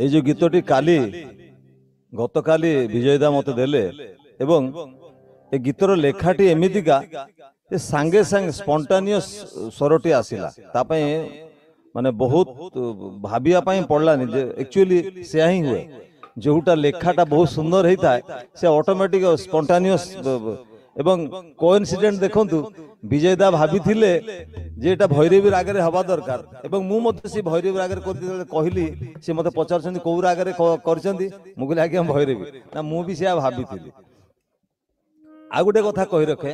এই যে গীতটি কালি গতকালি বিজয়দা মতে দেলে এবং এই গীতর লেখাটি এমিতিকা যে সাঙ্গে সাঙ্গে স্পন্টানিয়স स्वरटी आसिला तापाई माने बहुत भाबिया पाई पड़लानी जे एक्चुअली सेया ही हुए जोटा लेखाटा बहुत सुंदर होता है से ऑटोमेटिक स्पंटानियस एवं कोइंसिडेंट देखंतु विजयदा भाभी थिले जे एटा भैरवी रागरे हवा दरकार एवं मु मते से भैरवी रागरे करती कहली से मते पचारछंती को रागरे करछंती मु कहली आगे भैरवी ना मु भी से भाभी थिली आ गुटे कथा कहि रखे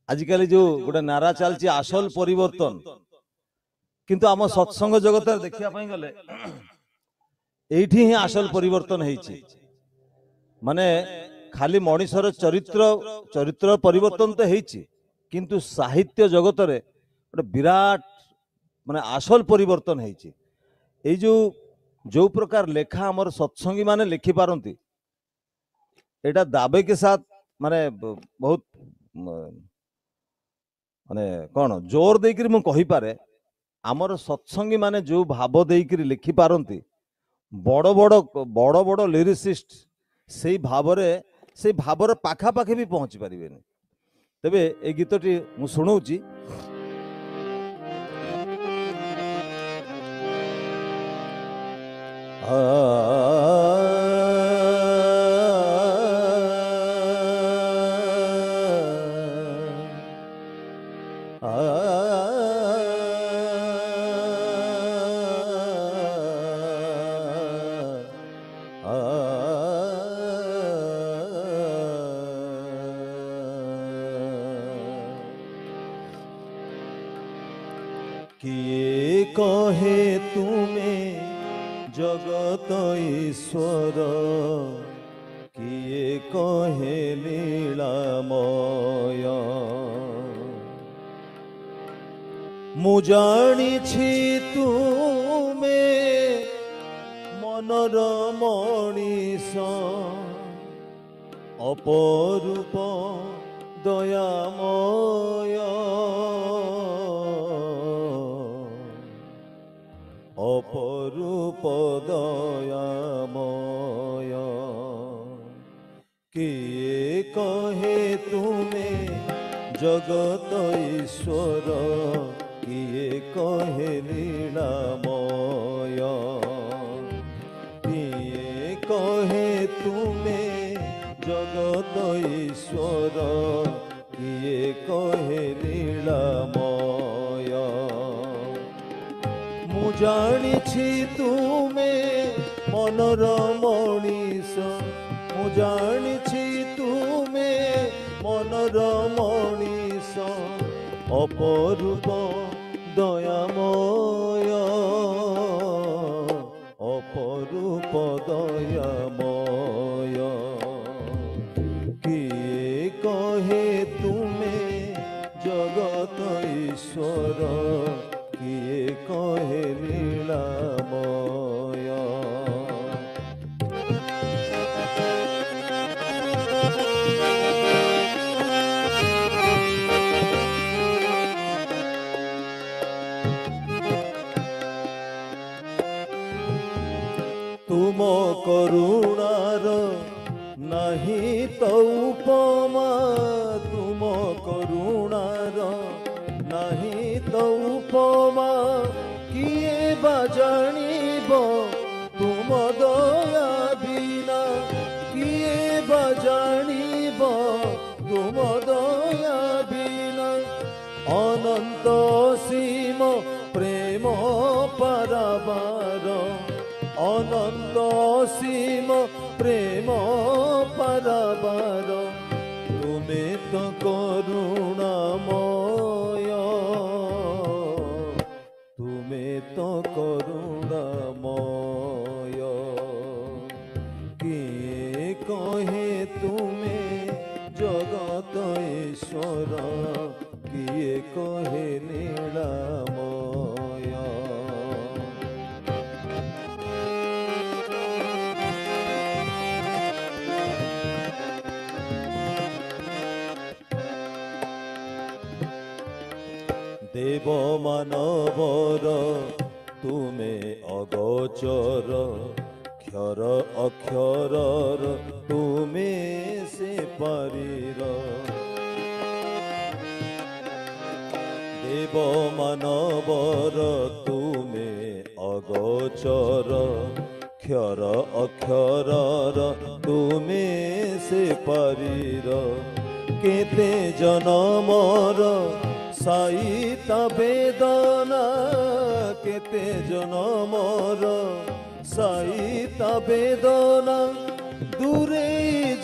आजिकल जो गोटे नारा चलती आसल परिवर्तन किंतु आम सत्संग जगत देखा गले एठी ही आसल परिवर्तन होइछि माने खाली मनीषर चरित्र चरित्र परिवर्तन तो होइछि किंतु साहित्य जगत रे गोटे विराट माने आसल परिवर्तन होइछि एई जो प्रकार लेखा आमर सत्संगी माने लिखि पारंती एटा दावे के साथ माने बहुत माने कौन जोर देकर मु कहि पारे आमर सत्संगी माने जो भाव देकर लिखि पारंती बड़ बड़ बड़ बड़ लिरिसिस्ट से भावर पाखा पाखे भी पहुंची पारिबेनी तबे ए गीतटी मु सुनौची किए कहे तुम्हें जगत ईश्वर किए कहे लीलामय मु जानिछि तुम्हें मनर मनीष अपरूप दयामय अपरूप दयामय किए कहे तुम्हें जगत ईश्वर किए कहे लीलामय किए कहे तुम्हें जगत ईश्वर किए कहे लीलामय मु जानिछि तुम्हें मनर मनीष मु जानिछि तुम्हें मनर मनीष अपरूप दयामय अपरूप दयामय किए कहे तुम्हें जगत ईश्वर किए कहे लीलामय तुम करुणार नहीं तो उपमा तुम करुणार नहीं तो उपमा किए बा जानिब तुम दया बिना किए बा जानिब तुम दया बिना अनंत सीम प्रेम पाराबार अनंत सीम प्रेम पाराबार तुमे तो करुणामय तुमे तो करुणामय किए कहे तुम्हें जगत ईश्वर किए कहे लीलामय देव मानवर तुमे अगोचर क्षर अक्षर तुम्हें से पारीर देव मानवर तुम्हें अगोचर क्षर अक्षर तुम्हें से पारीर केते जनमर साईता बेदना केते जनमर साईता बेदना दूरे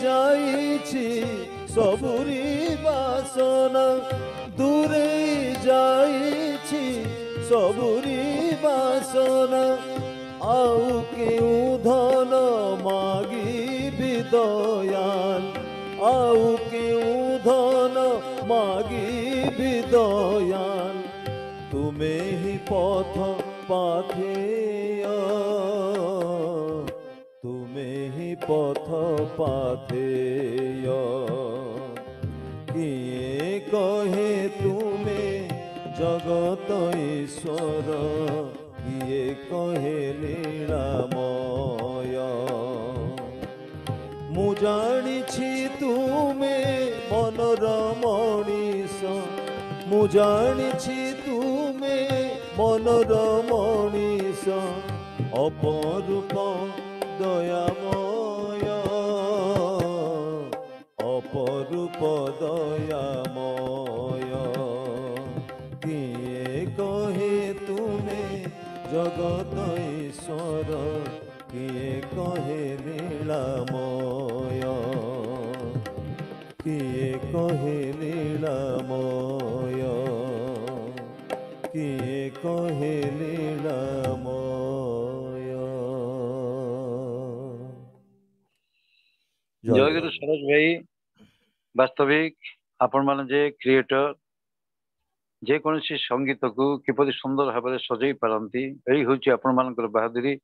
जाइछि सबुरी बासना दूरे जाइछि सबुरी बासना आउ केउ धन मागी दयाल आउ केउ धन मागी दयाल तुम्हें ही पथ पाथेय तुम्हें ही पथ पाथेय किए कहे तुम्हें जगत ईश्वर किए कहे लीलामय मु जानिछि तुमे मनर मणिष मु जानिछि तुमे मनर मणिष अपरूप दयामय अपरूप दयामय किए कहे तुमे जगत ईश्वर किए कहे लीलामय किए कहे लीलामय किए कहे लीलामय। जयगुरु सरोज भाई वास्तविक आपण मान जे क्रिएटर जेकोसी संगीत को किपरि सुंदर भाव में सजई पारती यही हूँ आपण मान बहादुरी